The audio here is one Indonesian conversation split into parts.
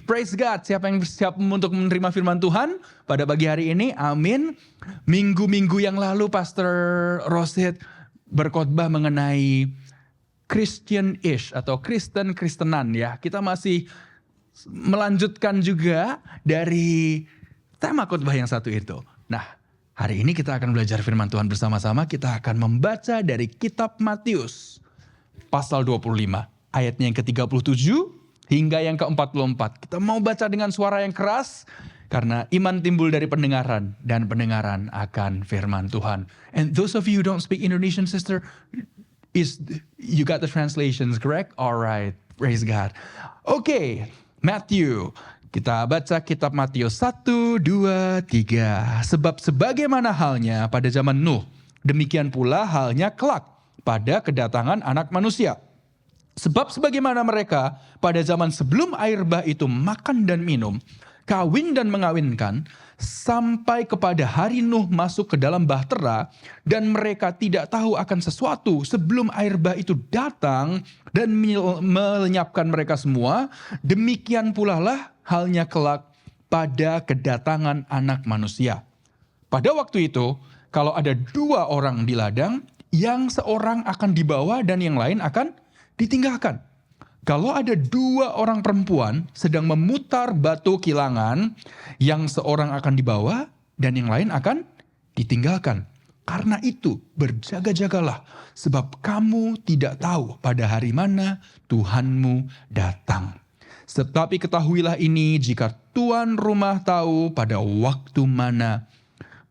Praise God. Siapa yang siap untuk menerima firman Tuhan pada pagi hari ini? Amin. Minggu-minggu yang lalu Pastor Rosid berkhotbah mengenai Christian-ish atau Kristen-Kristenan ya. Kita masih melanjutkan juga dari tema khotbah yang satu itu. Nah, hari ini kita akan belajar firman Tuhan bersama-sama. Kita akan membaca dari kitab Matius pasal 25 ayatnya yang ke-37 hingga yang ke-44. Kita mau baca dengan suara yang keras karena iman timbul dari pendengaran dan pendengaran akan firman Tuhan. And those of you who don't speak Indonesian, sister, you got the translations correct? Alright, praise God. Okay, Matthew. Kita baca kitab Matius 1, 2, 3. Sebab sebagaimana halnya pada zaman Nuh, demikian pula halnya kelak pada kedatangan Anak Manusia. Sebab sebagaimana mereka pada zaman sebelum air bah itu makan dan minum, kawin dan mengawinkan, sampai kepada hari Nuh masuk ke dalam bahtera, dan mereka tidak tahu akan sesuatu sebelum air bah itu datang dan melenyapkan mereka semua, demikian pula lah halnya kelak pada kedatangan Anak Manusia. Pada waktu itu, kalau ada 2 orang di ladang, yang seorang akan dibawa dan yang lain akan ditinggalkan. Kalau ada 2 orang perempuan sedang memutar batu kilangan, yang seorang akan dibawa dan yang lain akan ditinggalkan. Karena itu berjaga-jagalah, sebab kamu tidak tahu pada hari mana Tuhanmu datang. Tetapi ketahuilah ini, jika tuan rumah tahu pada waktu mana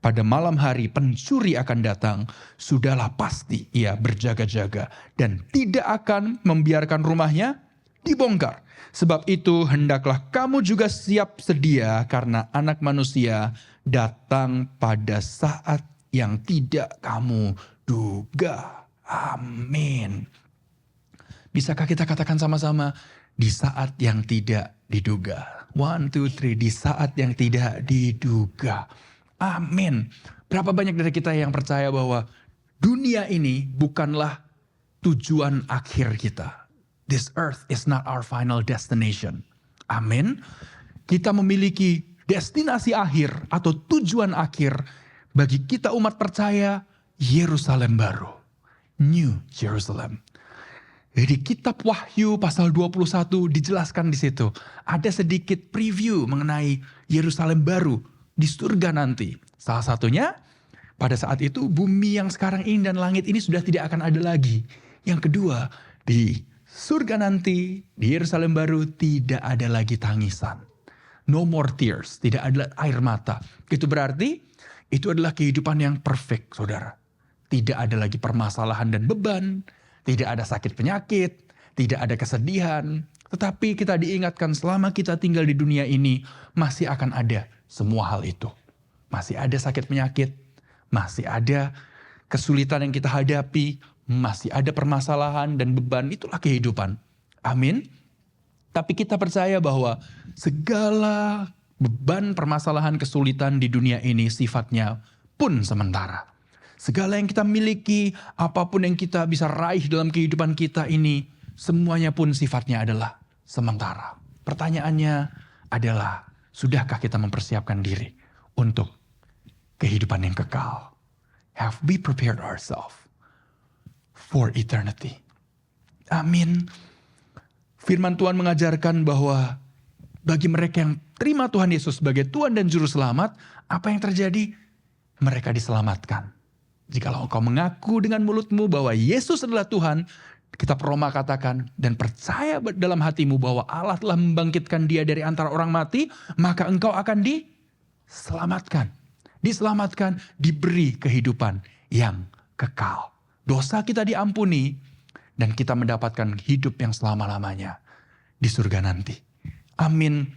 pada malam hari pencuri akan datang, sudahlah pasti ia berjaga-jaga dan tidak akan membiarkan rumahnya dibongkar. Sebab itu hendaklah kamu juga siap sedia, karena Anak Manusia datang pada saat yang tidak kamu duga. Amin. Bisakah kita katakan sama-sama, di saat yang tidak diduga? 1, 2, 3, di saat yang tidak diduga. Amin. Berapa banyak dari kita yang percaya bahwa dunia ini bukanlah tujuan akhir kita. This earth is not our final destination. Amin. Kita memiliki destinasi akhir atau tujuan akhir bagi kita umat percaya, Yerusalem baru. New Jerusalem. Di kitab Wahyu pasal 21 dijelaskan di situ. Ada sedikit preview mengenai Yerusalem baru di surga nanti. Salah satunya, pada saat itu bumi yang sekarang ini dan langit ini sudah tidak akan ada lagi. Yang kedua, di surga nanti, di Yerusalem baru tidak ada lagi tangisan. No more tears, tidak ada air mata. Itu berarti, itu adalah kehidupan yang perfect, saudara. Tidak ada lagi permasalahan dan beban, tidak ada sakit penyakit, tidak ada kesedihan. Tetapi kita diingatkan selama kita tinggal di dunia ini, masih akan ada semua hal itu. Masih ada sakit penyakit, masih ada kesulitan yang kita hadapi, masih ada permasalahan dan beban, itulah kehidupan. Amin. Tapi kita percaya bahwa segala beban, permasalahan, kesulitan di dunia ini sifatnya pun sementara. Segala yang kita miliki, apapun yang kita bisa raih dalam kehidupan kita ini, semuanya pun sifatnya adalah sementara. Pertanyaannya adalah, sudahkah kita mempersiapkan diri untuk kehidupan yang kekal? Have we prepared ourselves for eternity? Amin. Firman Tuhan mengajarkan bahwa bagi mereka yang terima Tuhan Yesus sebagai Tuhan dan Juru Selamat, apa yang terjadi? Mereka diselamatkan. Jikalau engkau mengaku dengan mulutmu bahwa Yesus adalah Tuhan, kitab Roma katakan, dan percaya dalam hatimu bahwa Allah telah membangkitkan dia dari antara orang mati, maka engkau akan diselamatkan. Diselamatkan, diberi kehidupan yang kekal. Dosa kita diampuni, dan kita mendapatkan hidup yang selama-lamanya di surga nanti. Amin.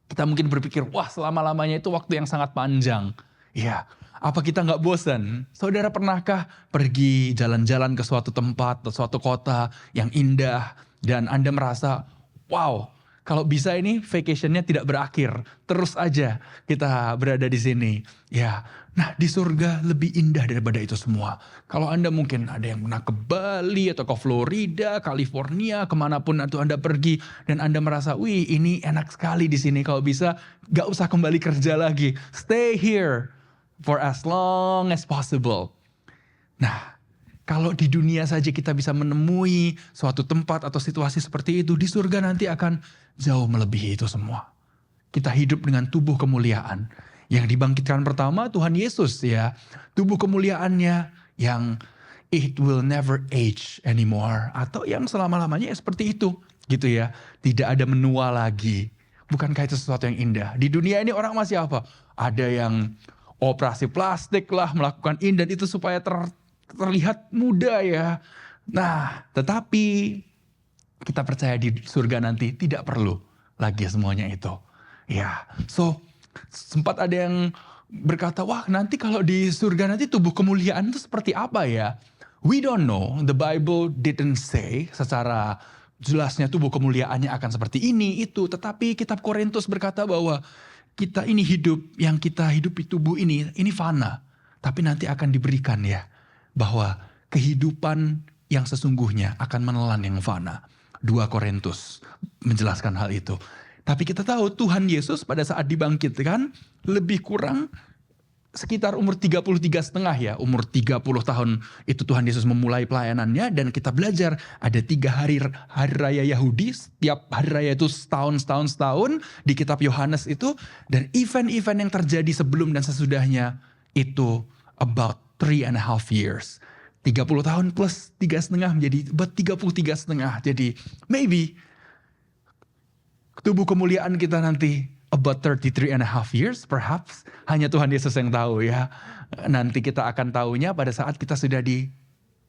Kita mungkin berpikir, wah selama-lamanya itu waktu yang sangat panjang. Ya, apa kita gak bosan? Saudara pernahkah pergi jalan-jalan ke suatu tempat atau suatu kota yang indah dan Anda merasa, wow, Kalau bisa ini vacationnya tidak berakhir. Terus aja kita berada di sini. Ya, nah di surga lebih indah daripada itu semua. Kalau Anda mungkin ada yang pernah ke Bali atau ke Florida, California, kemanapun itu Anda pergi. Dan Anda merasa, wih ini enak sekali di sini. Kalau bisa gak usah kembali kerja lagi. Stay here for as long as possible. Nah, kalau di dunia saja kita bisa menemui suatu tempat atau situasi seperti itu, di surga nanti akan jauh melebihi itu semua. Kita hidup dengan tubuh kemuliaan. Yang dibangkitkan pertama Tuhan Yesus ya. Tubuh kemuliaannya yang it will never age anymore. Atau yang selama-lamanya ya seperti itu. Gitu ya. Tidak ada menua lagi. Bukankah itu sesuatu yang indah? Di dunia ini orang masih apa? Ada yang operasi plastik lah, melakukan ini dan itu supaya terlihat muda ya. Nah, tetapi kita percaya di surga nanti tidak perlu lagi semuanya itu. Ya, so sempat ada yang berkata, wah nanti kalau di surga nanti tubuh kemuliaan itu seperti apa ya? We don't know, the Bible didn't say secara jelasnya tubuh kemuliaannya akan seperti ini, itu. Tetapi kitab Korintus berkata bahwa kita ini hidup, yang kita hidupi tubuh ini fana. Tapi nanti akan diberikan ya. Bahwa kehidupan yang sesungguhnya akan menelan yang fana. 2 Korintus menjelaskan hal itu. Tapi kita tahu Tuhan Yesus pada saat dibangkitkan lebih kurang sekitar umur 33,5 ya. Umur 30 tahun itu Tuhan Yesus memulai pelayanannya dan kita belajar ada 3 hari raya Yahudi. Setiap hari raya itu setahun di kitab Yohanes itu. Dan event-event yang terjadi sebelum dan sesudahnya itu about 3.5 years. 30 tahun plus 3,5 menjadi about 33,5. Jadi maybe tubuh kemuliaan kita nanti about 33.5 years perhaps. Hanya Tuhan Yesus yang tahu ya. Nanti kita akan tahunya pada saat kita sudah di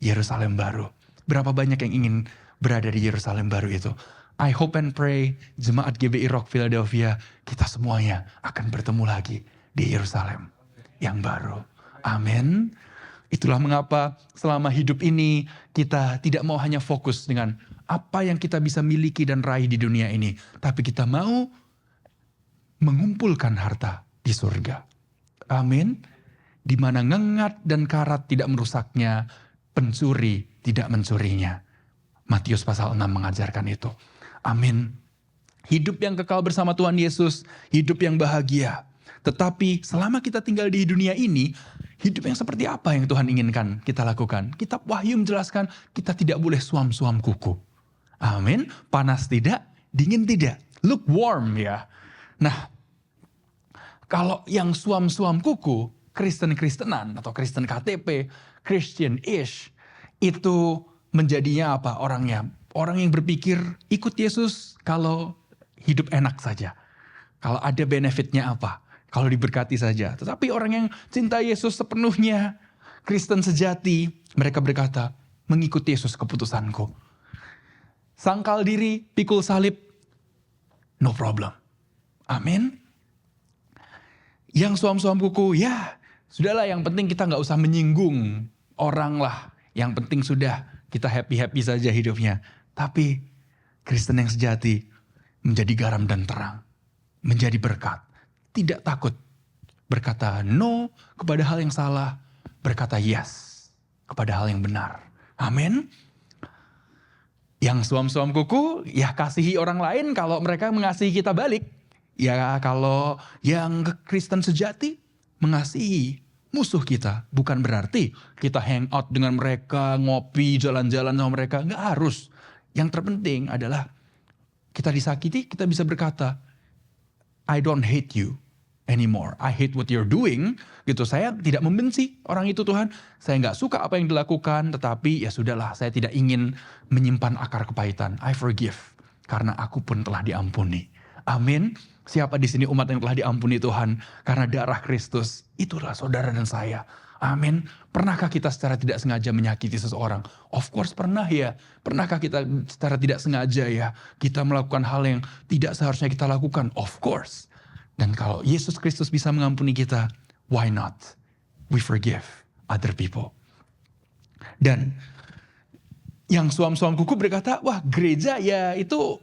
Yerusalem baru. Berapa banyak yang ingin berada di Yerusalem baru itu. I hope and pray Jemaat GBI Rock Philadelphia kita semuanya akan bertemu lagi di Yerusalem yang baru. Amin. Itulah mengapa selama hidup ini kita tidak mau hanya fokus dengan apa yang kita bisa miliki dan raih di dunia ini. Tapi kita mau mengumpulkan harta di surga. Amin. Di mana ngengat dan karat tidak merusaknya, pencuri tidak mencurinya. Matius pasal 6 mengajarkan itu. Amin. Hidup yang kekal bersama Tuhan Yesus, hidup yang bahagia. Tetapi selama kita tinggal di dunia ini, hidup yang seperti apa yang Tuhan inginkan kita lakukan? Kitab Wahyu menjelaskan kita tidak boleh suam-suam kuku. Amin. Panas tidak, dingin tidak. Lukewarm ya. Nah, kalau yang suam-suam kuku, Kristen-Kristenan atau Kristen KTP, Christian-ish, itu menjadinya apa orangnya? Orang yang berpikir ikut Yesus kalau hidup enak saja. Kalau ada benefitnya apa? Kalau diberkati saja. Tetapi orang yang cinta Yesus sepenuhnya, Kristen sejati, mereka berkata, mengikuti Yesus keputusanku. Sangkal diri, pikul salib, no problem. Amin. Yang suam-suam kuku, ya sudahlah yang penting kita gak usah menyinggung orang lah. Yang penting sudah kita happy-happy saja hidupnya. Tapi Kristen yang sejati menjadi garam dan terang. Menjadi berkat. Tidak takut berkata no kepada hal yang salah, berkata yes kepada hal yang benar. Amin. Yang suam-suam kuku, ya kasihi orang lain kalau mereka mengasihi kita balik. Ya kalau yang Kristen sejati mengasihi musuh kita. Bukan berarti kita hang out dengan mereka, ngopi, jalan-jalan sama mereka. Nggak harus. Yang terpenting adalah kita disakiti, kita bisa berkata, I don't hate you anymore. I hate what you're doing. Gitu. Saya tidak membenci orang itu Tuhan. Saya nggak suka apa yang dilakukan. Tetapi ya sudahlah. Saya tidak ingin menyimpan akar kepahitan. I forgive. Karena aku pun telah diampuni. Amin. Siapa di sini umat yang telah diampuni Tuhan. Karena darah Kristus. Itulah saudara dan saya. Amin. Pernahkah kita secara tidak sengaja menyakiti seseorang? Of course pernah ya. Pernahkah kita secara tidak sengaja ya. Kita melakukan hal yang tidak seharusnya kita lakukan? Of course. Dan kalau Yesus Kristus bisa mengampuni kita, why not? We forgive other people. Dan yang suam-suam kuku berkata, wah gereja ya itu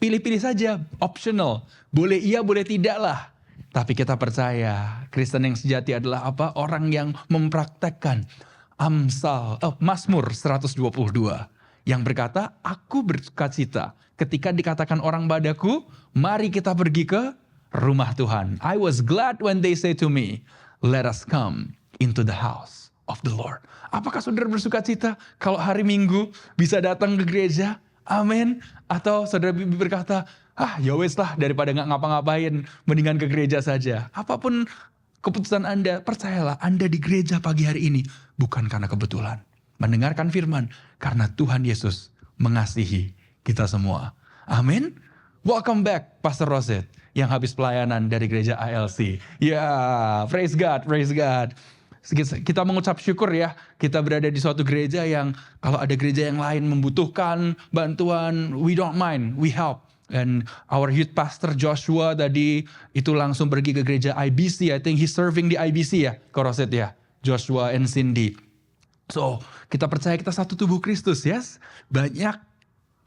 pilih-pilih saja, optional. Boleh iya, boleh tidak lah. Tapi kita percaya Kristen yang sejati adalah apa? Orang yang mempraktekkan Mazmur 122 yang berkata, aku bersukacita ketika dikatakan orang padaku, mari kita pergi ke rumah Tuhan. I was glad when they say to me, let us come into the house of the Lord. Apakah saudara bersukacita kalau hari Minggu bisa datang ke gereja? Amin. Atau saudara berkata, ya wes lah, daripada gak ngapa-ngapain, mendingan ke gereja saja. Apapun keputusan Anda, percayalah Anda di gereja pagi hari ini bukan karena kebetulan. Mendengarkan firman karena Tuhan Yesus mengasihi kita semua. Amin. Welcome back Pastor Roset yang habis pelayanan dari gereja ALC. Ya, praise God, praise God. Kita mengucap syukur ya, kita berada di suatu gereja yang kalau ada gereja yang lain membutuhkan bantuan, we don't mind, we help. And our youth pastor Joshua tadi itu langsung pergi ke gereja IBC. I think he's serving di IBC ya, Koroset ya, Joshua and Cindy. So, kita percaya kita satu tubuh Kristus, yes. Banyak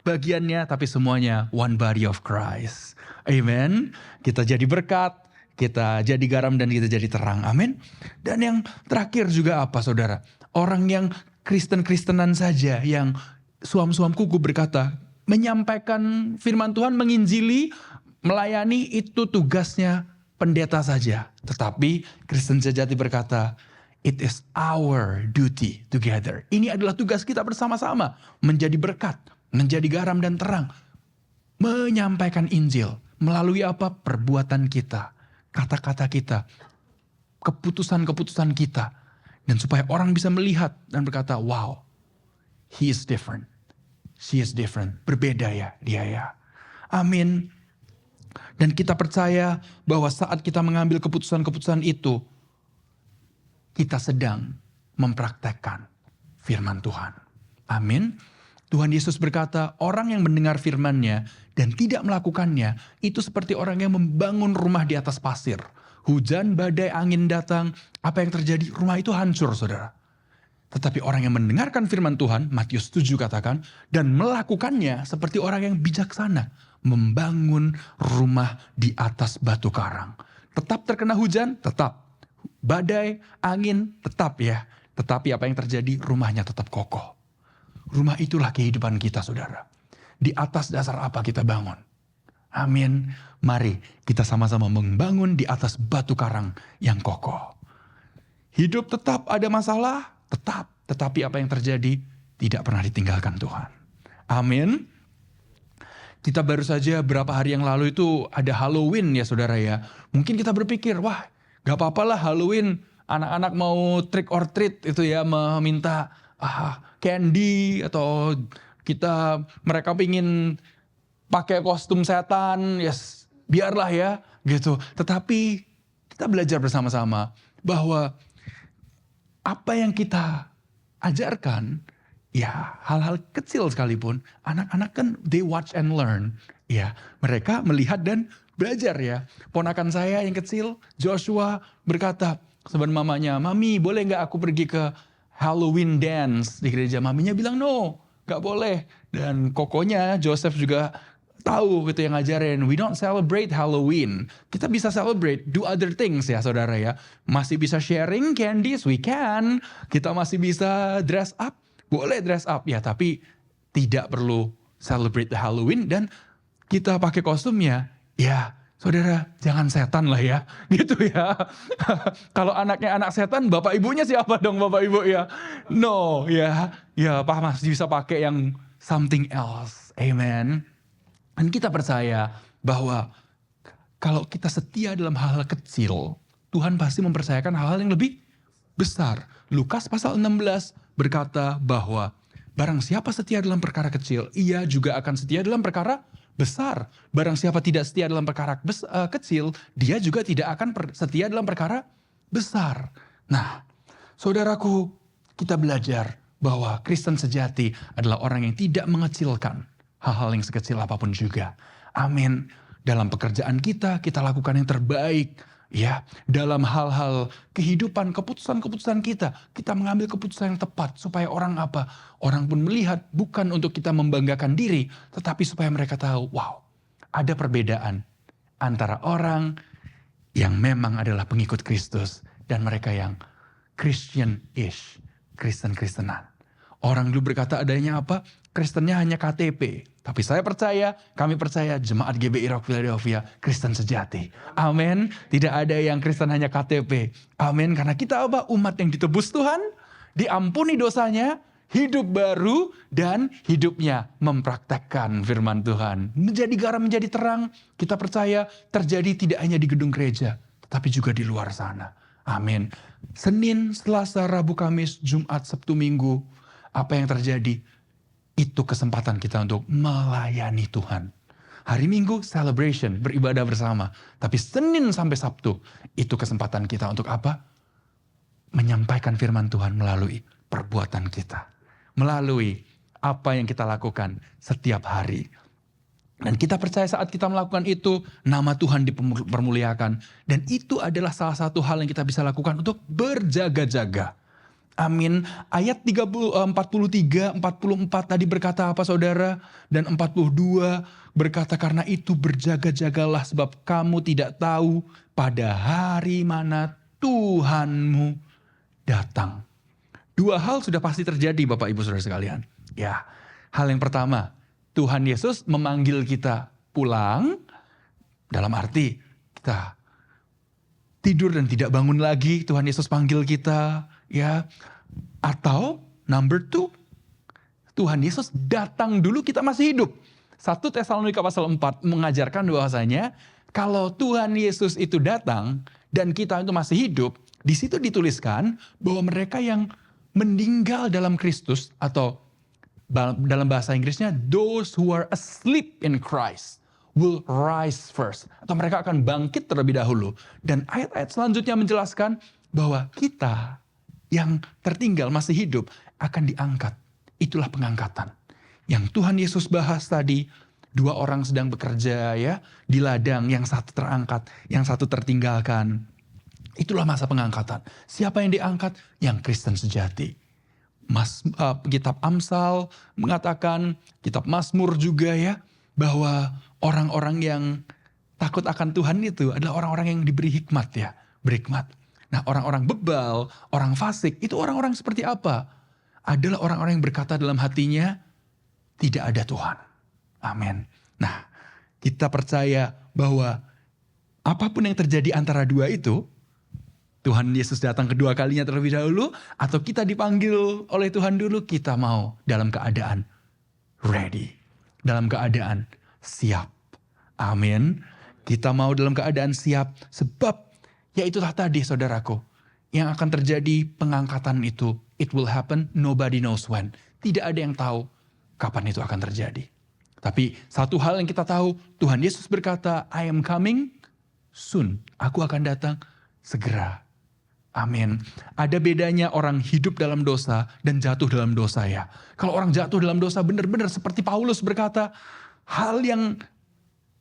bagiannya, tapi semuanya one body of Christ. Amen. Kita jadi berkat, kita jadi garam dan kita jadi terang. Amin. Dan yang terakhir juga apa saudara? Orang yang Kristen-Kristenan saja, yang suam-suam kuku berkata, menyampaikan firman Tuhan, menginjili, melayani itu tugasnya pendeta saja. Tetapi Kristen sejati berkata, it is our duty together. Ini adalah tugas kita bersama-sama. Menjadi berkat, menjadi garam dan terang. Menyampaikan Injil. Melalui apa? Perbuatan kita. Kata-kata kita. Keputusan-keputusan kita. Dan supaya orang bisa melihat dan berkata, wow, he is different. She is different. Berbeda ya dia ya. Amin. Dan kita percaya bahwa saat kita mengambil keputusan-keputusan itu, kita sedang mempraktekkan firman Tuhan. Amin. Tuhan Yesus berkata, orang yang mendengar firman-Nya dan tidak melakukannya, itu seperti orang yang membangun rumah di atas pasir. Hujan, badai, angin datang, apa yang terjadi? Rumah itu hancur, saudara. Tetapi orang yang mendengarkan firman Tuhan, Matius 7 katakan, dan melakukannya seperti orang yang bijaksana, membangun rumah di atas batu karang. Tetap terkena hujan, tetap. Badai, angin, tetap ya. Tetapi apa yang terjadi? Rumahnya tetap kokoh. Rumah itulah kehidupan kita, saudara. Di atas dasar apa kita bangun? Amin. Mari kita sama-sama membangun di atas batu karang yang kokoh. Hidup tetap ada masalah, tetap. Tetapi apa yang terjadi? Tidak pernah ditinggalkan Tuhan. Amin. Kita baru saja berapa hari yang lalu itu ada Halloween ya saudara ya. Mungkin kita berpikir, wah gak apa-apalah Halloween. Anak-anak mau trick or treat itu ya, meminta candy atau mereka pingin pakai kostum setan, yes, biarlah ya gitu. Tetapi kita belajar bersama-sama bahwa apa yang kita ajarkan, ya hal-hal kecil sekalipun, anak-anak kan they watch and learn. Ya, mereka melihat dan belajar ya. Ponakan saya yang kecil, Joshua berkata sama mamanya, "Mami, boleh gak aku pergi ke Halloween dance di gereja?" Maminya bilang, "No, gak boleh." Dan kokonya Joseph juga tahu gitu yang ngajarin, we don't celebrate Halloween. Kita bisa celebrate, do other things ya saudara ya. Masih bisa sharing candies, we can. Kita masih bisa dress up, boleh dress up ya. Tapi tidak perlu celebrate the Halloween. Dan kita pakai kostumnya, ya saudara jangan setan lah ya. Gitu ya. Kalau anaknya anak setan, bapak ibunya siapa dong bapak ibu ya? No ya. Ya Pak masih bisa pakai yang something else. Amen. Dan kita percaya bahwa kalau kita setia dalam hal-hal kecil, Tuhan pasti mempercayakan hal-hal yang lebih besar. Lukas pasal 16 berkata bahwa barang siapa setia dalam perkara kecil, ia juga akan setia dalam perkara besar. Barang siapa tidak setia dalam perkara kecil, dia juga tidak akan setia dalam perkara besar. Nah, saudaraku, kita belajar bahwa Kristen sejati adalah orang yang tidak mengecilkan hal-hal yang sekecil apapun juga. Amin. Dalam pekerjaan kita lakukan yang terbaik. Ya, dalam hal-hal kehidupan, keputusan-keputusan kita mengambil keputusan yang tepat. Supaya orang apa? Orang pun melihat bukan untuk kita membanggakan diri. Tetapi supaya mereka tahu, wow, ada perbedaan antara orang yang memang adalah pengikut Kristus dan mereka yang Christian-ish, Kristen-Kristenan. Orang dulu berkata adanya apa? Kristennya hanya KTP. Tapi saya percaya, kami percaya Jemaat GBI Rock Philadelphia Kristen sejati. Amin. Tidak ada yang Kristen hanya KTP. Amin. Karena kita apa? Umat yang ditebus Tuhan, diampuni dosanya, hidup baru, dan hidupnya mempraktekkan firman Tuhan. Menjadi garam, menjadi terang. Kita percaya terjadi tidak hanya di gedung gereja, tetapi juga di luar sana. Amin. Senin, Selasa, Rabu, Kamis, Jumat, Sabtu, Minggu. Apa yang terjadi? Itu kesempatan kita untuk melayani Tuhan. Hari Minggu, celebration, beribadah bersama. Tapi Senin sampai Sabtu, itu kesempatan kita untuk apa? Menyampaikan firman Tuhan melalui perbuatan kita. Melalui apa yang kita lakukan setiap hari. Dan kita percaya saat kita melakukan itu, nama Tuhan dipermuliakan. Dan itu adalah salah satu hal yang kita bisa lakukan untuk berjaga-jaga. Amin. Ayat 43, 44 tadi berkata apa saudara? Dan 42 berkata karena itu berjaga-jagalah sebab kamu tidak tahu pada hari mana Tuhanmu datang. Dua hal sudah pasti terjadi Bapak Ibu Saudara sekalian. Ya, hal yang pertama, Tuhan Yesus memanggil kita pulang dalam arti kita tidur dan tidak bangun lagi. Tuhan Yesus panggil kita. Ya, atau number 2, Tuhan Yesus datang dulu kita masih hidup. 1 Tesalonika pasal 4 mengajarkan bahwasanya kalau Tuhan Yesus itu datang dan kita itu masih hidup, di situ dituliskan bahwa mereka yang meninggal dalam Kristus atau dalam bahasa Inggrisnya those who are asleep in Christ will rise first, atau mereka akan bangkit terlebih dahulu. Dan ayat-ayat selanjutnya menjelaskan bahwa kita yang tertinggal masih hidup akan diangkat. Itulah pengangkatan. Yang Tuhan Yesus bahas tadi, 2 orang sedang bekerja ya di ladang, yang satu terangkat, yang satu tertinggalkan. Itulah masa pengangkatan. Siapa yang diangkat? Yang Kristen sejati. Kitab Amsal mengatakan, kitab Mazmur juga ya, bahwa orang-orang yang takut akan Tuhan itu adalah orang-orang yang diberi hikmat ya, berhikmat. Nah, orang-orang bebal, orang fasik, itu orang-orang seperti apa? Adalah orang-orang yang berkata dalam hatinya, tidak ada Tuhan. Amin. Nah, kita percaya bahwa apapun yang terjadi antara dua itu, Tuhan Yesus datang kedua kalinya terlebih dahulu, atau kita dipanggil oleh Tuhan dulu, kita mau dalam keadaan ready. Dalam keadaan siap. Amin. Kita mau dalam keadaan siap, sebab ya itulah tadi saudaraku, yang akan terjadi pengangkatan itu, it will happen, nobody knows when. Tidak ada yang tahu kapan itu akan terjadi. Tapi satu hal yang kita tahu, Tuhan Yesus berkata, I am coming soon. Aku akan datang segera. Amin. Ada bedanya orang hidup dalam dosa dan jatuh dalam dosa ya. Kalau orang jatuh dalam dosa benar-benar seperti Paulus berkata, hal yang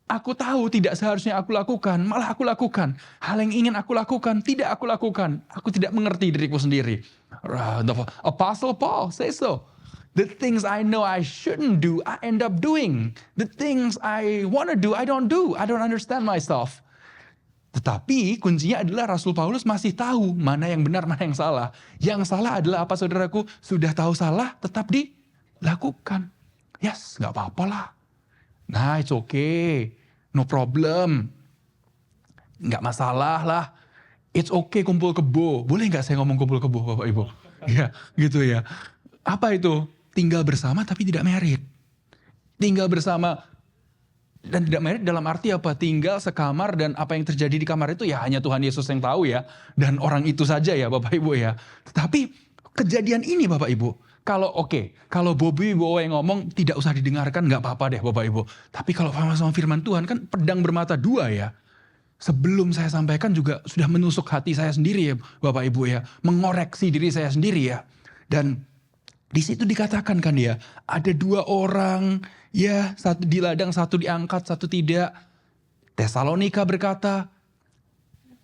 aku tahu tidak seharusnya aku lakukan, malah aku lakukan. Hal yang ingin aku lakukan, tidak aku lakukan. Aku tidak mengerti diriku sendiri. The Apostle Paul says so. The things I know I shouldn't do, I end up doing. The things I want to do, I don't do. I don't understand myself. Tetapi kuncinya adalah Rasul Paulus masih tahu mana yang benar, mana yang salah. Yang salah adalah apa saudaraku? Sudah tahu salah, tetap dilakukan. Yes, gak apa-apa lah. Nah, it's okay. No problem. Nggak masalah lah. It's okay kumpul kebo. Boleh nggak saya ngomong kumpul kebo Bapak Ibu? Ya, gitu ya. Apa itu? Tinggal bersama tapi tidak married. Tinggal bersama dan tidak married dalam arti apa? Tinggal sekamar dan apa yang terjadi di kamar itu ya hanya Tuhan Yesus yang tahu ya. Dan orang itu saja ya Bapak Ibu ya. Tetapi kejadian ini Bapak Ibu, kalau Bobby Bowo yang ngomong tidak usah didengarkan, nggak apa-apa deh Bapak Ibu. Tapi kalau sama firman Tuhan kan pedang bermata dua ya. Sebelum saya sampaikan juga sudah menusuk hati saya sendiri ya Bapak Ibu ya. Mengoreksi diri saya sendiri ya. Dan di situ dikatakan kan ya, ada 2 orang ya, satu di ladang, satu diangkat, satu tidak. Tesalonika berkata,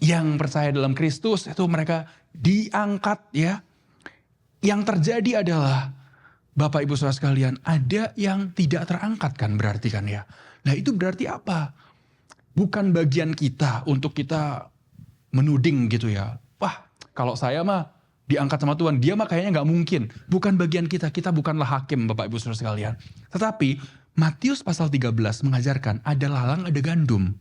yang percaya dalam Kristus itu mereka diangkat ya. Yang terjadi adalah Bapak Ibu Saudara sekalian, ada yang tidak terangkat kan berarti kan ya. Nah itu berarti apa? Bukan bagian kita untuk kita menuding gitu ya. Wah kalau saya mah diangkat sama Tuhan, dia mah kayaknya gak mungkin. Bukan bagian kita bukanlah hakim Bapak Ibu Saudara sekalian. Tetapi Matius pasal 13 mengajarkan ada lalang ada gandum.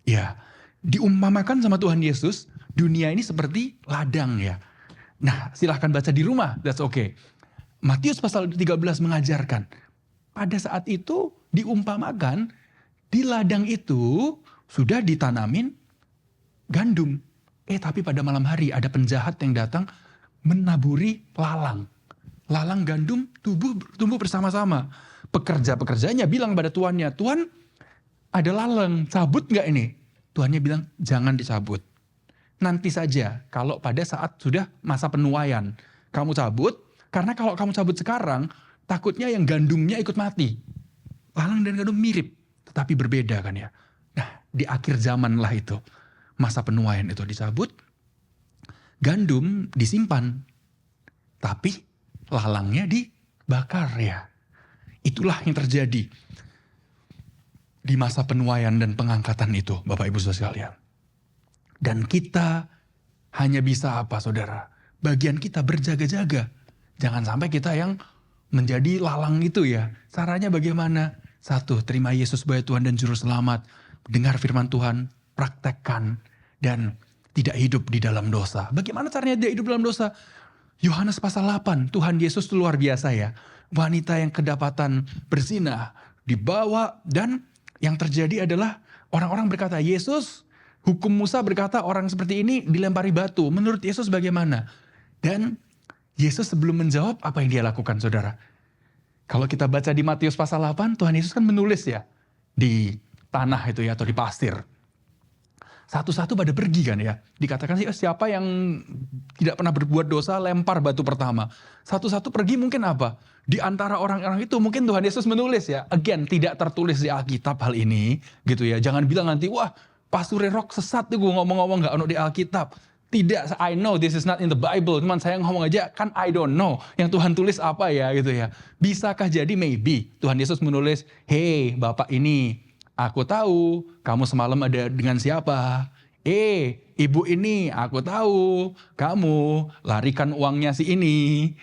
Ya, diumpamakan sama Tuhan Yesus, dunia ini seperti ladang ya. Nah silahkan baca di rumah, that's okay. Matius pasal 13 mengajarkan, pada saat itu diumpamakan di ladang itu sudah ditanamin gandum. Tapi pada malam hari ada penjahat yang datang menaburi lalang. Lalang gandum tumbuh bersama-sama. Pekerja-pekerjanya bilang pada tuannya, Tuan ada lalang, cabut gak ini? Tuannya bilang, jangan dicabut. Nanti saja kalau pada saat sudah masa penuaian. Kamu cabut, karena kalau kamu cabut sekarang, takutnya yang gandumnya ikut mati. Lalang dan gandum mirip, tetapi berbeda kan ya. Nah di akhir zaman lah itu, masa penuaian itu dicabut, gandum disimpan, tapi lalangnya dibakar ya. Itulah yang terjadi di masa penuaian dan pengangkatan itu Bapak Ibu Saudara sekalian. Dan kita hanya bisa apa saudara? Bagian kita berjaga-jaga. Jangan sampai kita yang menjadi lalang itu ya. Caranya bagaimana? Satu, terima Yesus sebagai Tuhan dan Juru Selamat. Dengar firman Tuhan, praktekkan. Dan tidak hidup di dalam dosa. Bagaimana caranya tidak hidup dalam dosa? Yohanes pasal 8, Tuhan Yesus itu luar biasa ya. Wanita yang kedapatan berzina dibawa dan yang terjadi adalah orang-orang berkata, Yesus, hukum Musa berkata orang seperti ini dilempari batu. Menurut Yesus bagaimana? Dan Yesus sebelum menjawab apa yang dia lakukan saudara? Kalau kita baca di Matius pasal 8, Tuhan Yesus kan menulis ya di tanah itu ya atau di pasir. Satu-satu pada pergi kan ya. Dikatakan siapa yang tidak pernah berbuat dosa lempar batu pertama. Satu-satu pergi mungkin apa? Di antara orang-orang itu mungkin Tuhan Yesus menulis ya. Again tidak tertulis di Alkitab hal ini gitu ya. Jangan bilang nanti wah Pastor Rock sesat tuh gue ngomong-ngomong gak ada di Alkitab. Tidak, I know this is not in the Bible. Cuman saya ngomong aja, kan I don't know. Yang Tuhan tulis apa ya gitu ya. Bisakah jadi maybe Tuhan Yesus menulis, hey Bapak ini, aku tahu kamu semalam ada dengan siapa. Ibu ini, aku tahu kamu larikan uangnya si ini.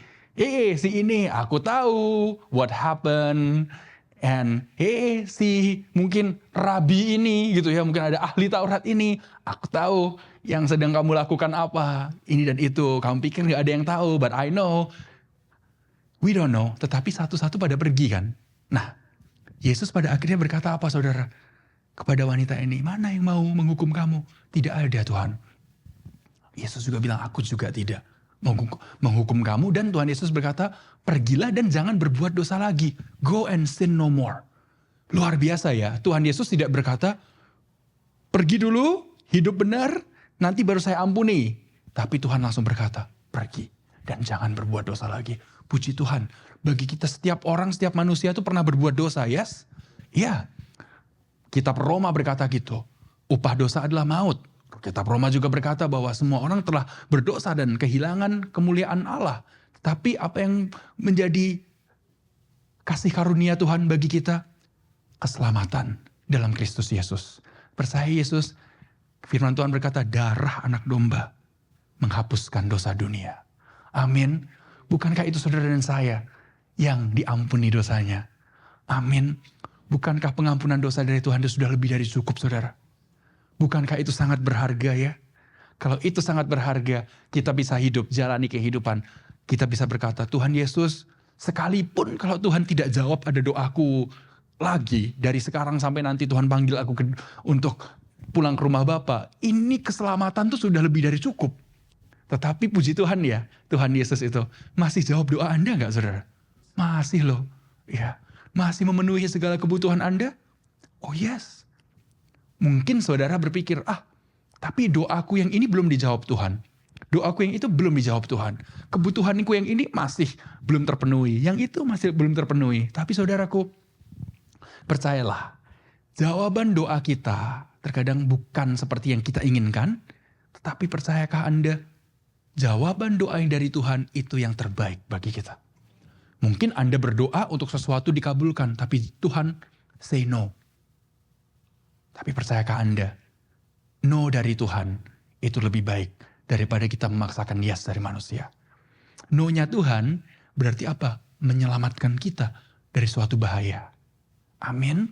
Si ini, aku tahu what happened. And si mungkin rabi ini gitu ya. Mungkin ada ahli Taurat ini. Aku tahu yang sedang kamu lakukan apa. Ini dan itu. Kamu pikir gak ada yang tahu. But I know. We don't know. Tetapi satu-satu pada pergi kan. Nah Yesus pada akhirnya berkata apa saudara? Kepada wanita ini. Mana yang mau menghukum kamu? Tidak ada Tuhan. Yesus juga bilang aku juga tidak menghukum kamu. Dan Tuhan Yesus berkata pergilah dan jangan berbuat dosa lagi. Go and sin no more. Luar biasa ya. Tuhan Yesus tidak berkata pergi dulu, hidup benar, nanti baru saya ampuni. Tapi Tuhan langsung berkata, pergi dan jangan berbuat dosa lagi. Puji Tuhan, bagi kita setiap orang, setiap manusia itu pernah berbuat dosa, yes? Ya, kitab Roma berkata gitu, upah dosa adalah maut. Kitab Roma juga berkata bahwa semua orang telah berdosa dan kehilangan kemuliaan Allah. Tapi apa yang menjadi kasih karunia Tuhan bagi kita? Keselamatan dalam Kristus Yesus. Percaya Yesus, firman Tuhan berkata darah anak domba menghapuskan dosa dunia. Amin. Bukankah itu saudara dan saya yang diampuni dosanya? Amin. Bukankah pengampunan dosa dari Tuhan itu sudah lebih dari cukup saudara? Bukankah itu sangat berharga ya? Kalau itu sangat berharga, kita bisa hidup, jalani kehidupan. Kita bisa berkata, Tuhan Yesus, sekalipun kalau Tuhan tidak jawab ada doaku lagi, dari sekarang sampai nanti Tuhan panggil aku untuk pulang ke rumah Bapa, ini keselamatan tuh sudah lebih dari cukup. Tetapi puji Tuhan ya, Tuhan Yesus itu masih jawab doa Anda gak saudara? Masih loh. Ya, masih memenuhi segala kebutuhan Anda? Oh yes. Mungkin saudara berpikir, tapi doaku yang ini belum dijawab Tuhan. Doaku yang itu belum dijawab Tuhan. Kebutuhanku yang ini masih belum terpenuhi. Yang itu masih belum terpenuhi. Tapi saudaraku, percayalah, jawaban doa kita terkadang bukan seperti yang kita inginkan. Tetapi percayakah Anda, jawaban doa yang dari Tuhan itu yang terbaik bagi kita. Mungkin Anda berdoa untuk sesuatu dikabulkan, tapi Tuhan say no. Tapi percayakah Anda, no dari Tuhan itu lebih baik daripada kita memaksakan yes dari manusia. No-nya Tuhan berarti apa? Menyelamatkan kita dari suatu bahaya. Amin.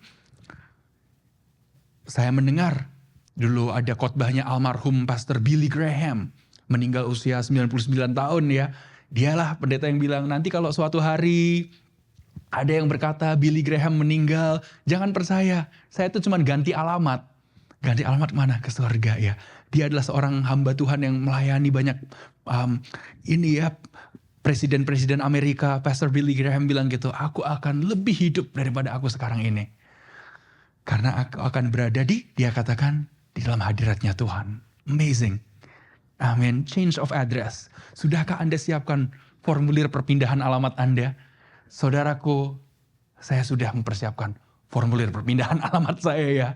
Saya mendengar dulu ada khotbahnya almarhum Pastor Billy Graham. Meninggal usia 99 tahun ya. Dialah pendeta yang bilang, nanti kalau suatu hari ada yang berkata Billy Graham meninggal, jangan percaya. Saya itu cuma ganti alamat. Ganti alamat mana? Ke surga ya. Dia adalah seorang hamba Tuhan yang melayani banyak presiden-presiden Amerika. Pastor Billy Graham bilang gitu, aku akan lebih hidup daripada aku sekarang ini. Karena aku akan berada dia katakan, di dalam hadiratnya Tuhan. Amazing. Amin. Change of address. Sudahkah Anda siapkan formulir perpindahan alamat Anda? Saudaraku, saya sudah mempersiapkan formulir perpindahan alamat saya ya.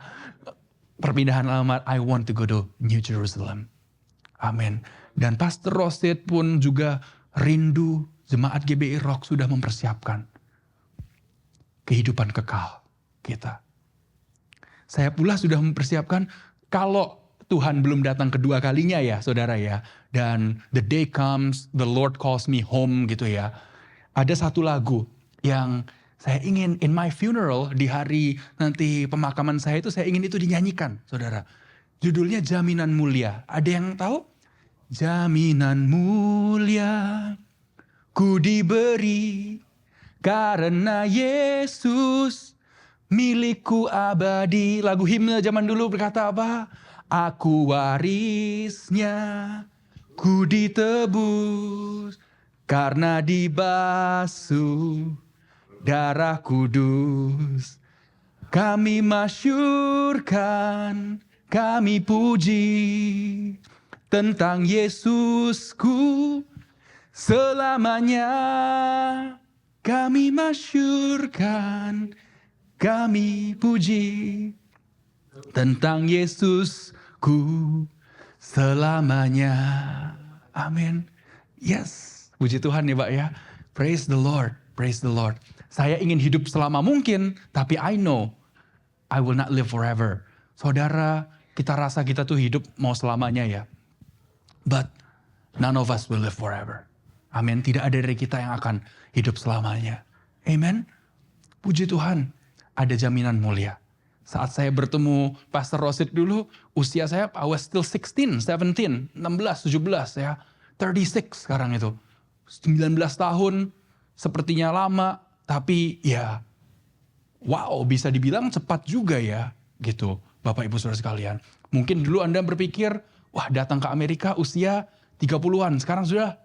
Perpindahan alamat, I want to go to New Jerusalem. Amin. Dan Pastor Rosid pun juga rindu, jemaat GBI Rock sudah mempersiapkan kehidupan kekal kita. Saya pula sudah mempersiapkan kalau Tuhan belum datang kedua kalinya ya saudara ya. Dan the day comes, the Lord calls me home gitu ya. Ada satu lagu yang saya ingin in my funeral di hari nanti pemakaman saya itu saya ingin itu dinyanyikan saudara. Judulnya Jaminan Mulia. Ada yang tahu? Jaminan mulia ku diberi karena Yesus milikku abadi. Lagu himne zaman dulu berkata apa? Aku warisnya, ku ditebus karena dibasuh darah kudus. Kami masyurkan, kami puji tentang Yesusku selamanya. Kami masyurkan, kami puji tentang Yesusku selamanya. Amin. Yes. Puji Tuhan ya Pak ya. Praise the Lord. Praise the Lord. Saya ingin hidup selama mungkin. Tapi I know I will not live forever. Saudara, kita rasa kita tuh hidup mau selamanya ya. But none of us will live forever. Amin. Tidak ada dari kita yang akan hidup selamanya. Amen. Puji Tuhan. Ada jaminan mulia. Saat saya bertemu Pastor Rosid dulu, usia saya I was still 16, 17, 16, 17 ya. 36 sekarang itu. 19 tahun, sepertinya lama, tapi ya wow bisa dibilang cepat juga ya gitu Bapak Ibu Saudara sekalian. Mungkin dulu Anda berpikir, wah datang ke Amerika usia 30-an, sekarang sudah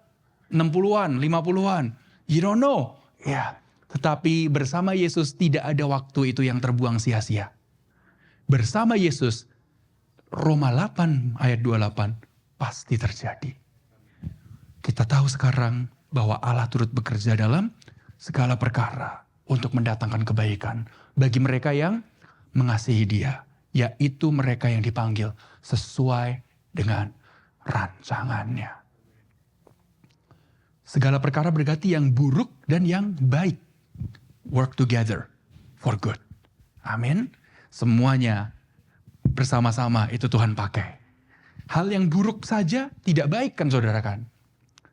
60-an, 50-an. You don't know. Ya, tetapi bersama Yesus tidak ada waktu itu yang terbuang sia-sia. Bersama Yesus, Roma 8 ayat 28 pasti terjadi. Kita tahu sekarang bahwa Allah turut bekerja dalam segala perkara untuk mendatangkan kebaikan bagi mereka yang mengasihi Dia, yaitu mereka yang dipanggil sesuai dengan rancangannya. Segala perkara berarti yang buruk dan yang baik work together for good. Amin. Semuanya bersama-sama itu Tuhan pakai. Hal yang buruk saja tidak baik kan saudara kan.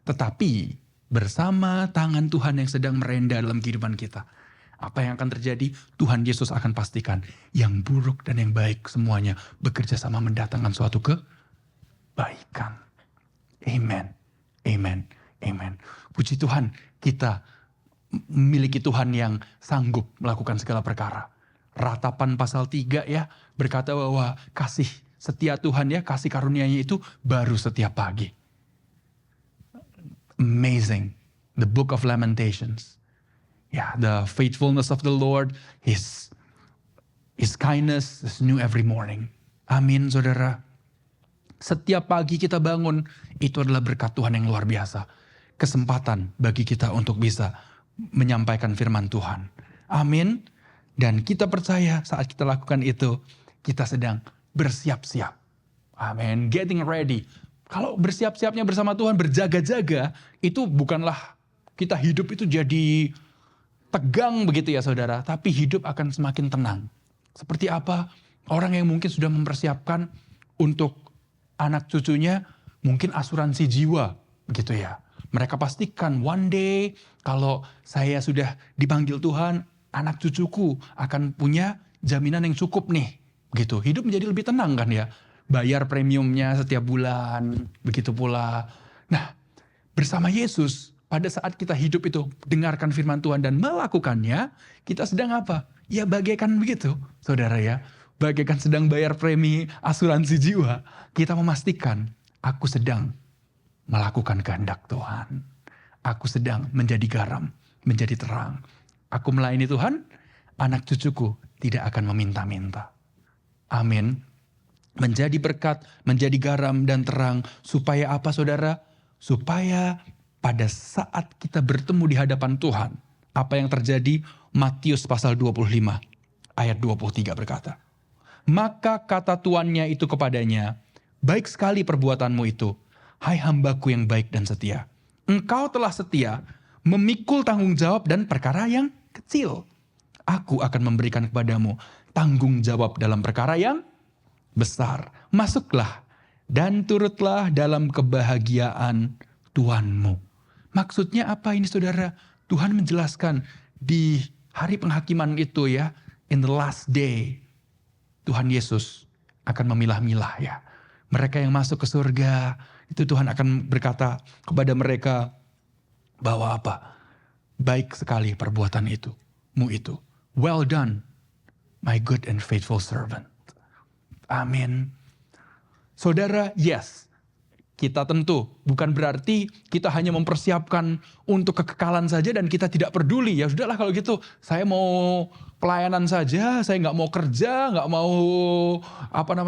Tetapi bersama tangan Tuhan yang sedang merenda dalam kehidupan kita. Apa yang akan terjadi? Tuhan Yesus akan pastikan yang buruk dan yang baik semuanya bekerja sama mendatangkan suatu kebaikan. Amen. Amen. Amen. Puji Tuhan kita memiliki Tuhan yang sanggup melakukan segala perkara. Ratapan pasal 3 ya berkata bahwa kasih setia Tuhan ya, kasih karunia-Nya itu baru setiap pagi. Amazing. The book of Lamentations. Yeah, the faithfulness of the Lord, His kindness is new every morning. Amin saudara. Setiap pagi kita bangun, itu adalah berkat Tuhan yang luar biasa. Kesempatan bagi kita untuk bisa menyampaikan firman Tuhan. Amin. Dan kita percaya saat kita lakukan itu, kita sedang bersiap-siap. Amin. Getting ready. Kalau bersiap-siapnya bersama Tuhan, berjaga-jaga, itu bukanlah kita hidup itu jadi tegang begitu ya saudara. Tapi hidup akan semakin tenang. Seperti apa? Orang yang mungkin sudah mempersiapkan untuk anak cucunya mungkin asuransi jiwa gitu ya. Mereka pastikan one day kalau saya sudah dipanggil Tuhan, anak cucuku akan punya jaminan yang cukup nih. Begitu, hidup menjadi lebih tenang kan ya. Bayar premiumnya setiap bulan, begitu pula. Nah, bersama Yesus, pada saat kita hidup itu, dengarkan firman Tuhan dan melakukannya, kita sedang apa? Ya bagaikan begitu, saudara ya. Bagaikan sedang bayar premi asuransi jiwa, kita memastikan, aku sedang melakukan kehendak Tuhan. Aku sedang menjadi garam, menjadi terang. Aku melayani Tuhan, anak cucuku tidak akan meminta-minta. Amin. Menjadi berkat, menjadi garam dan terang. Supaya apa saudara? Supaya pada saat kita bertemu di hadapan Tuhan. Apa yang terjadi? Matius pasal 25 ayat 23 berkata. Maka kata tuannya itu kepadanya, baik sekali perbuatanmu itu, hai hambaku yang baik dan setia. Engkau telah setia, memikul tanggung jawab dan perkara yang kecil. Aku akan memberikan kepadamu tanggung jawab dalam perkara yang besar. Masuklah dan turutlah dalam kebahagiaan Tuhanmu. Maksudnya apa ini saudara? Tuhan menjelaskan di hari penghakiman itu ya, in the last day, Tuhan Yesus akan memilah-milah ya. Mereka yang masuk ke surga, itu Tuhan akan berkata kepada mereka bahwa apa? Baik sekali perbuatan mu itu. Well done, my good and faithful servant. Amin. Saudara, yes. Kita tentu bukan berarti kita hanya mempersiapkan untuk kekekalan saja dan kita tidak peduli. Ya sudahlah kalau gitu saya mau pelayanan saja, saya nggak mau kerja, nggak mau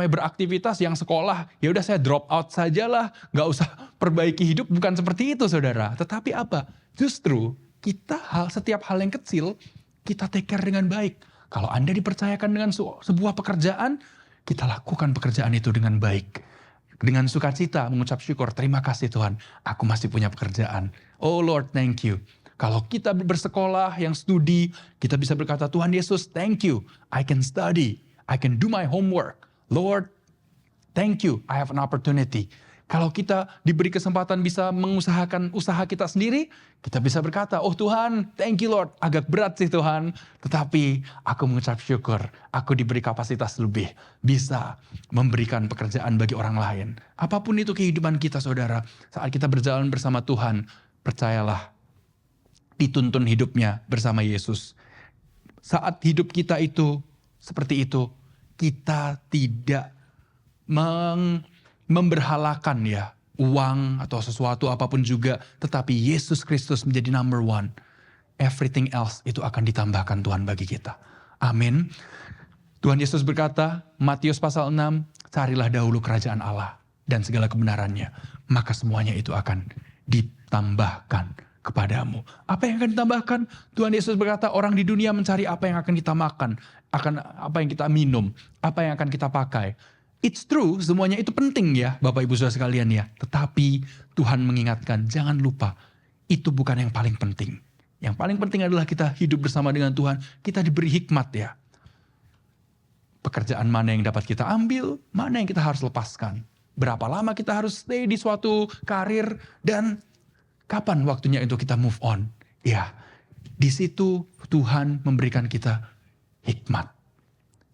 beraktivitas yang sekolah. Ya udah saya drop out sajalah, nggak usah perbaiki hidup. Bukan seperti itu saudara. Tetapi apa? Justru kita setiap hal yang kecil kita take care dengan baik. Kalau Anda dipercayakan dengan sebuah pekerjaan, kita lakukan pekerjaan itu dengan baik. Dengan sukacita mengucap syukur, terima kasih Tuhan, aku masih punya pekerjaan. Oh Lord, thank you. Kalau kita bersekolah, yang studi, kita bisa berkata, Tuhan Yesus, thank you. I can study, I can do my homework. Lord, thank you, I have an opportunity. Kalau kita diberi kesempatan bisa mengusahakan usaha kita sendiri, kita bisa berkata, oh Tuhan, thank you Lord. Agak berat sih Tuhan, tetapi aku mengucap syukur. Aku diberi kapasitas lebih, bisa memberikan pekerjaan bagi orang lain. Apapun itu kehidupan kita saudara, saat kita berjalan bersama Tuhan, percayalah, dituntun hidupnya bersama Yesus. Saat hidup kita itu seperti itu, kita tidak memberhalakan ya uang atau sesuatu apapun juga, tetapi Yesus Kristus menjadi number one. Everything else itu akan ditambahkan Tuhan bagi kita. Amin. Tuhan Yesus berkata, Matius pasal 6, carilah dahulu kerajaan Allah dan segala kebenarannya, maka semuanya itu akan ditambahkan kepadamu. Apa yang akan ditambahkan? Tuhan Yesus berkata, orang di dunia mencari apa yang akan kita makan, akan apa yang kita minum, apa yang akan kita pakai. It's true, semuanya itu penting ya Bapak Ibu Saudara sekalian ya. Tetapi Tuhan mengingatkan, jangan lupa, itu bukan yang paling penting. Yang paling penting adalah kita hidup bersama dengan Tuhan. Kita diberi hikmat ya. Pekerjaan mana yang dapat kita ambil, mana yang kita harus lepaskan. Berapa lama kita harus stay di suatu karir, dan kapan waktunya untuk kita move on. Ya, di situ Tuhan memberikan kita hikmat.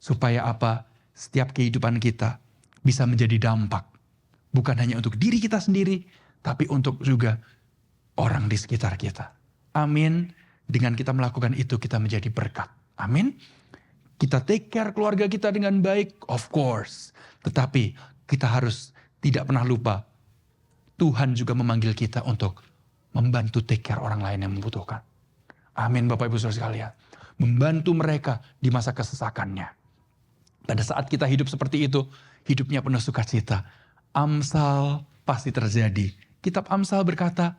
Supaya apa? Setiap kehidupan kita bisa menjadi dampak. Bukan hanya untuk diri kita sendiri, tapi untuk juga orang di sekitar kita. Amin. Dengan kita melakukan itu, kita menjadi berkat. Amin. Kita take care keluarga kita dengan baik, of course. Tetapi kita harus tidak pernah lupa, Tuhan juga memanggil kita untuk membantu take care orang lain yang membutuhkan. Amin Bapak Ibu Saudara sekalian. Membantu mereka di masa kesesakannya. Pada saat kita hidup seperti itu, hidupnya penuh sukacita. Amsal pasti terjadi. Kitab Amsal berkata,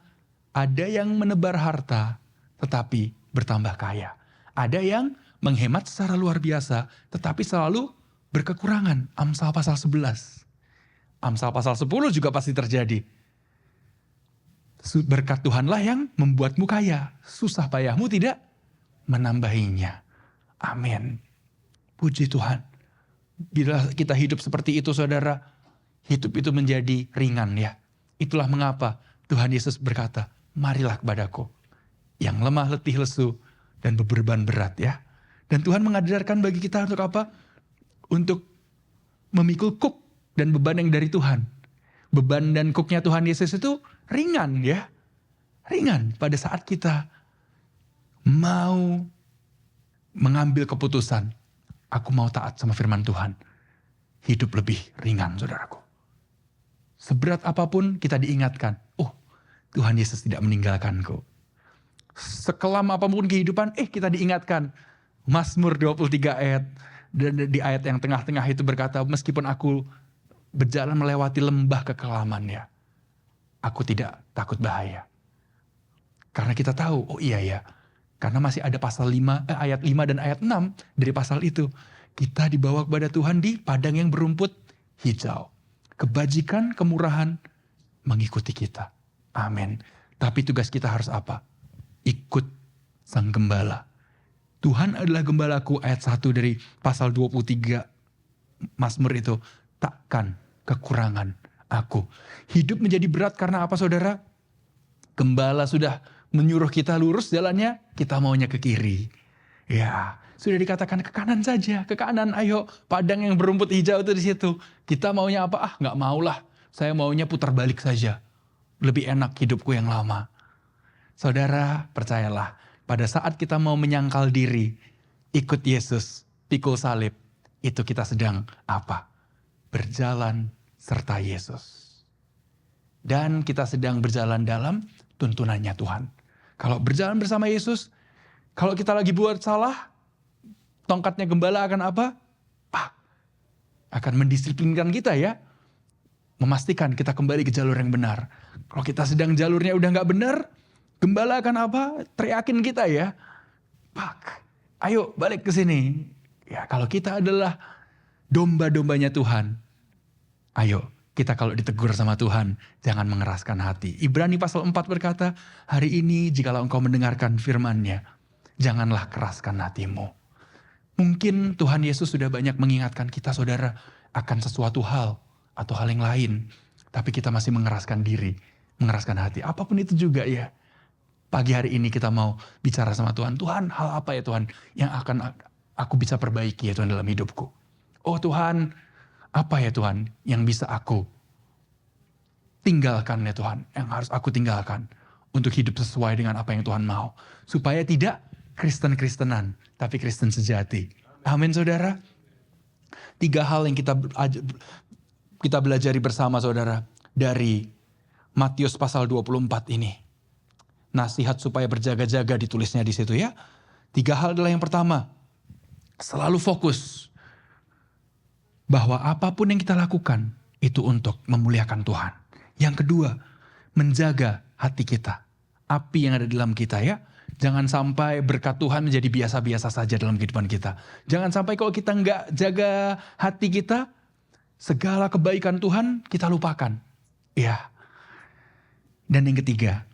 ada yang menebar harta tetapi bertambah kaya. Ada yang menghemat secara luar biasa tetapi selalu berkekurangan. Amsal pasal 11. Amsal pasal 10 juga pasti terjadi. Berkat Tuhanlah yang membuatmu kaya. Susah payahmu tidak menambahinya. Amin. Puji Tuhan. Bila kita hidup seperti itu saudara, hidup itu menjadi ringan ya. Itulah mengapa Tuhan Yesus berkata, marilah kepadaku yang lemah, letih, lesu, dan beban berat ya. Dan Tuhan mengajarkan bagi kita untuk apa? Untuk memikul kuk dan beban yang dari Tuhan. Beban dan kuknya Tuhan Yesus itu ringan ya. Ringan pada saat kita mau mengambil keputusan. Aku mau taat sama firman Tuhan. Hidup lebih ringan saudaraku. Seberat apapun kita diingatkan. Oh, Tuhan Yesus tidak meninggalkanku. Sekelam apapun kehidupan, kita diingatkan. Mazmur 23 ayat. Dan di ayat yang tengah-tengah itu berkata, meskipun aku berjalan melewati lembah kekelamannya, aku tidak takut bahaya. Karena kita tahu, oh iya ya. Karena masih ada ayat 5 dan ayat 6 dari pasal itu. Kita dibawa kepada Tuhan di padang yang berumput hijau. Kebajikan, kemurahan mengikuti kita. Amin. Tapi tugas kita harus apa? Ikut sang gembala. Tuhan adalah gembalaku, ayat 1 dari pasal 23 Mazmur itu. Takkan kekurangan aku. Hidup menjadi berat karena apa saudara? Gembala sudah menyuruh kita lurus jalannya, kita maunya ke kiri. Ya, sudah dikatakan ke kanan saja, ke kanan. Ayo, padang yang berumput hijau itu di situ. Kita maunya apa? Nggak maulah. Saya maunya putar balik saja. Lebih enak hidupku yang lama. Saudara, percayalah, pada saat kita mau menyangkal diri, ikut Yesus, pikul salib, itu kita sedang apa? Berjalan serta Yesus. Dan kita sedang berjalan dalam tuntunannya Tuhan. Kalau berjalan bersama Yesus, kalau kita lagi buat salah, tongkatnya gembala akan apa? Akan mendisiplinkan kita ya. Memastikan kita kembali ke jalur yang benar. Kalau kita sedang jalurnya udah gak benar, gembala akan apa? Teriakin kita ya. Ayo balik ke sini. Ya, kalau kita adalah domba-dombanya Tuhan, ayo kita kalau ditegur sama Tuhan, jangan mengeraskan hati. Ibrani pasal 4 berkata, hari ini jikalau engkau mendengarkan firman-Nya, janganlah keraskan hatimu. Mungkin Tuhan Yesus sudah banyak mengingatkan kita saudara akan sesuatu hal atau hal yang lain. Tapi kita masih mengeraskan diri, mengeraskan hati. Apapun itu juga ya. Pagi hari ini kita mau bicara sama Tuhan. Tuhan, hal apa ya Tuhan yang akan aku bisa perbaiki ya Tuhan dalam hidupku. Oh Tuhan, apa ya Tuhan yang bisa aku tinggalkan ya Tuhan. Yang harus aku tinggalkan untuk hidup sesuai dengan apa yang Tuhan mau. Supaya tidak Kristen-Kristenan, tapi Kristen sejati. Amin saudara. 3 hal yang kita belajari bersama saudara. Dari Matius pasal 24 ini. Nasihat supaya berjaga-jaga ditulisnya di situ ya. 3 hal adalah yang pertama. Selalu fokus. Bahwa apapun yang kita lakukan itu untuk memuliakan Tuhan. Yang kedua, menjaga hati kita. Api yang ada dalam kita ya. Jangan sampai berkat Tuhan menjadi biasa-biasa saja dalam kehidupan kita. Jangan sampai kalau kita nggak jaga hati kita, segala kebaikan Tuhan kita lupakan. Ya. Dan yang ketiga,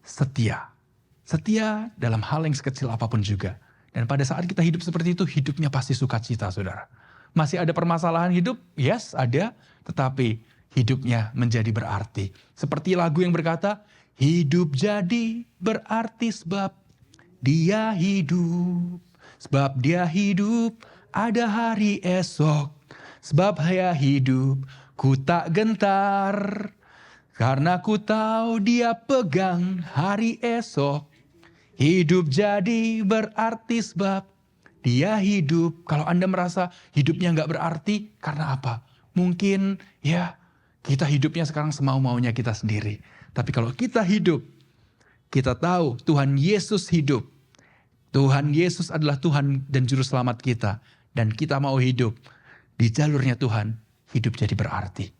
setia. Setia dalam hal yang sekecil apapun juga. Dan pada saat kita hidup seperti itu, hidupnya pasti sukacita saudara. Masih ada permasalahan hidup? Yes, ada. Tetapi hidupnya menjadi berarti. Seperti lagu yang berkata, hidup jadi berarti sebab dia hidup. Sebab dia hidup, ada hari esok. Sebab dia hidup, ku tak gentar. Karena ku tahu dia pegang hari esok. Hidup jadi berarti sebab dia hidup. Kalau Anda merasa hidupnya gak berarti, karena apa? Mungkin ya kita hidupnya sekarang semau-maunya kita sendiri. Tapi kalau kita hidup, kita tahu Tuhan Yesus hidup. Tuhan Yesus adalah Tuhan dan Juru Selamat kita. Dan kita mau hidup di jalurnya Tuhan, hidup jadi berarti.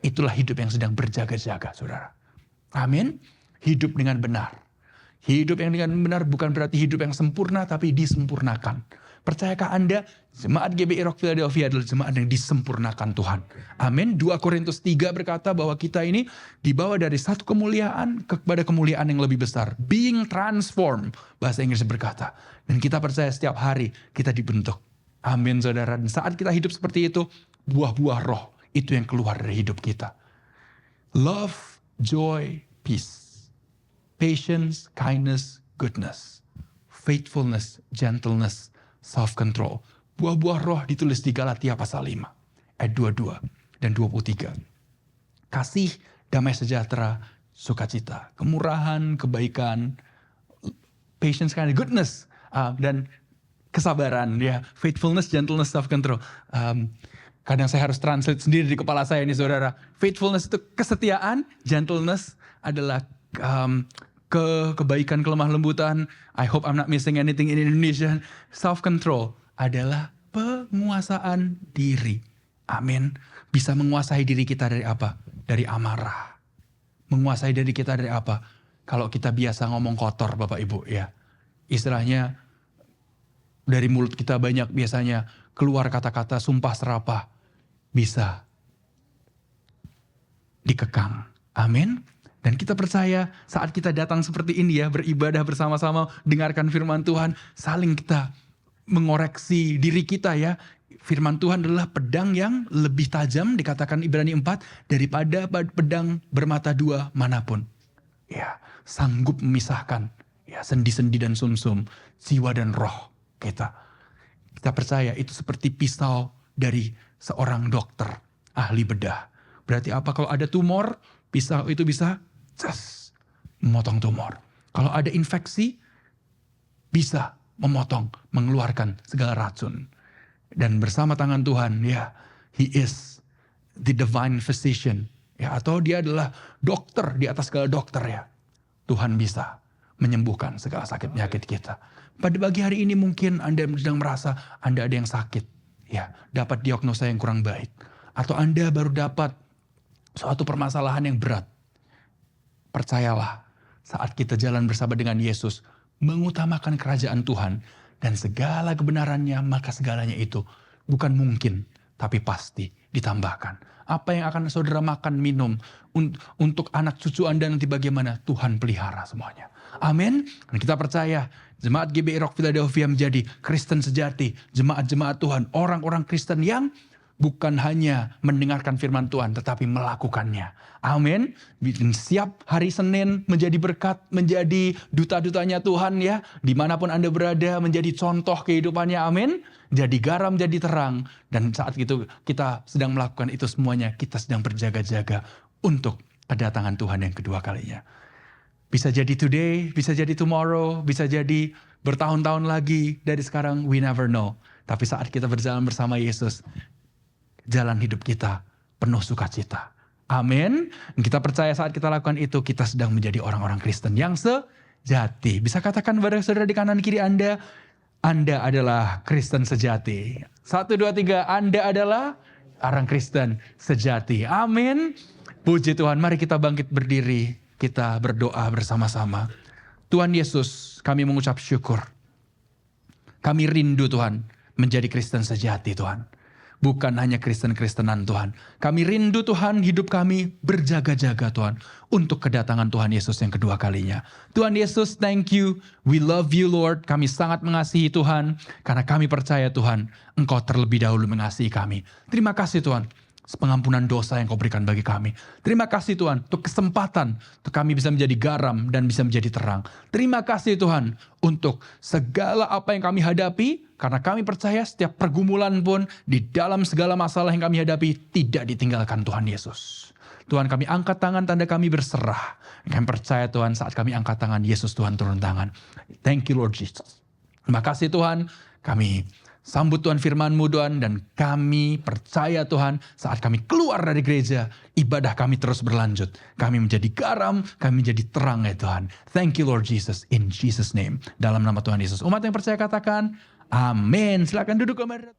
Itulah hidup yang sedang berjaga-jaga saudara. Amin. Hidup dengan benar. Hidup yang dengan benar bukan berarti hidup yang sempurna, tapi disempurnakan. Percayakah Anda, jemaat GBI Rock Philadelphia adalah jemaat yang disempurnakan Tuhan. Amin. 2 Korintus 3 berkata bahwa kita ini dibawa dari satu kemuliaan kepada kemuliaan yang lebih besar. Being transformed, bahasa Inggris berkata. Dan kita percaya setiap hari kita dibentuk. Amin saudara. Dan saat kita hidup seperti itu, buah-buah roh itu yang keluar dari hidup kita. Love, joy, peace, patience, kindness, goodness, faithfulness, gentleness, self-control. Buah-buah roh ditulis di Galatia pasal 5, ayat 22 dan 23. Kasih, damai sejahtera, sukacita, kemurahan, kebaikan, patience, kindness, goodness, dan kesabaran, ya, faithfulness, gentleness, self-control. Kadang saya harus translate sendiri di kepala saya ini saudara. Faithfulness itu kesetiaan, gentleness adalah kebaikan, kelemah lembutan. I hope I'm not missing anything in Indonesian. Self-control adalah penguasaan diri. Amin. Bisa menguasai diri kita dari apa? Dari amarah. Menguasai diri kita dari apa? Kalau kita biasa ngomong kotor Bapak Ibu ya. Istilahnya dari mulut kita banyak biasanya keluar kata-kata sumpah serapah. Bisa dikekang. Amin. Dan kita percaya saat kita datang seperti ini ya, beribadah bersama-sama, dengarkan firman Tuhan, saling kita mengoreksi diri kita ya. Firman Tuhan adalah pedang yang lebih tajam, dikatakan Ibrani 4, daripada pedang bermata dua manapun. Ya, sanggup memisahkan ya sendi-sendi dan sumsum, jiwa dan roh kita. Kita percaya itu seperti pisau dari seorang dokter, ahli bedah. Berarti apa? Kalau ada tumor, pisau itu bisa memotong tumor. Kalau ada infeksi, bisa memotong, mengeluarkan segala racun. Dan bersama tangan Tuhan, ya, He is the divine physician. Ya, atau dia adalah dokter di atas segala dokter ya. Tuhan bisa menyembuhkan segala sakit penyakit kita. Pada pagi hari ini mungkin Anda sedang merasa Anda ada yang sakit. Ya, dapat diagnosa yang kurang baik. Atau Anda baru dapat suatu permasalahan yang berat. Percayalah, saat kita jalan bersama dengan Yesus, mengutamakan kerajaan Tuhan dan segala kebenarannya, maka segalanya itu bukan mungkin, tapi pasti ditambahkan. Apa yang akan saudara makan, minum, untuk anak cucu Anda nanti bagaimana, Tuhan pelihara semuanya. Amin. Dan kita percaya Jemaat GBI Rock Philadelphia menjadi Kristen sejati, jemaat-jemaat Tuhan, orang-orang Kristen yang bukan hanya mendengarkan firman Tuhan, tetapi melakukannya. Amin. Siap hari Senin menjadi berkat, menjadi duta-dutanya Tuhan ya. Dimanapun Anda berada, menjadi contoh kehidupannya. Amin. Jadi garam, jadi terang. Dan saat itu kita sedang melakukan itu semuanya, kita sedang berjaga-jaga untuk kedatangan Tuhan yang kedua kalinya. Bisa jadi today, bisa jadi tomorrow, bisa jadi bertahun-tahun lagi dari sekarang, we never know. Tapi saat kita berjalan bersama Yesus, jalan hidup kita penuh sukacita. Amin. Kita percaya saat kita lakukan itu, kita sedang menjadi orang-orang Kristen yang sejati. Bisa katakan kepada saudara di kanan kiri Anda adalah Kristen sejati. 1, 2, 3, Anda adalah orang Kristen sejati. Amin. Puji Tuhan, mari kita bangkit berdiri. Kita berdoa bersama-sama. Tuhan Yesus, kami mengucap syukur. Kami rindu Tuhan menjadi Kristen sejati Tuhan. Bukan hanya Kristen-Kristenan Tuhan. Kami rindu Tuhan hidup kami berjaga-jaga Tuhan. Untuk kedatangan Tuhan Yesus yang kedua kalinya. Tuhan Yesus, thank you. We love you Lord. Kami sangat mengasihi Tuhan. Karena kami percaya Tuhan, Engkau terlebih dahulu mengasihi kami. Terima kasih Tuhan. Pengampunan dosa yang Kau berikan bagi kami. Terima kasih Tuhan untuk kesempatan untuk kami bisa menjadi garam dan bisa menjadi terang. Terima kasih Tuhan untuk segala apa yang kami hadapi, karena kami percaya setiap pergumulan pun di dalam segala masalah yang kami hadapi tidak ditinggalkan Tuhan Yesus. Tuhan, kami angkat tangan, tanda kami berserah. Kami percaya Tuhan, saat kami angkat tangan, Yesus Tuhan turun tangan. Thank you Lord Jesus. Terima kasih Tuhan, kami sambut Tuhan firman-Mu Tuhan, dan kami percaya Tuhan saat kami keluar dari gereja, ibadah kami terus berlanjut. Kami menjadi garam, kami menjadi terang ya Tuhan. Thank you Lord Jesus, in Jesus name. Dalam nama Tuhan Yesus. Umat yang percaya katakan, amin. Silakan duduk kembali.